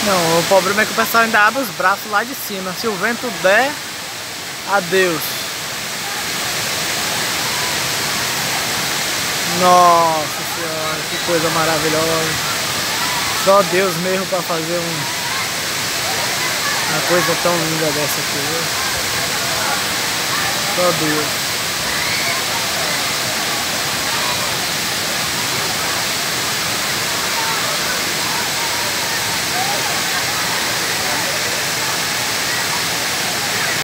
Não, o problema é que o pessoal ainda abre os braços lá de cima. Se o vento der, adeus. Nossa Senhora, que coisa maravilhosa. Só Deus mesmo para fazer uma coisa tão linda dessa aqui, viu? Só Deus.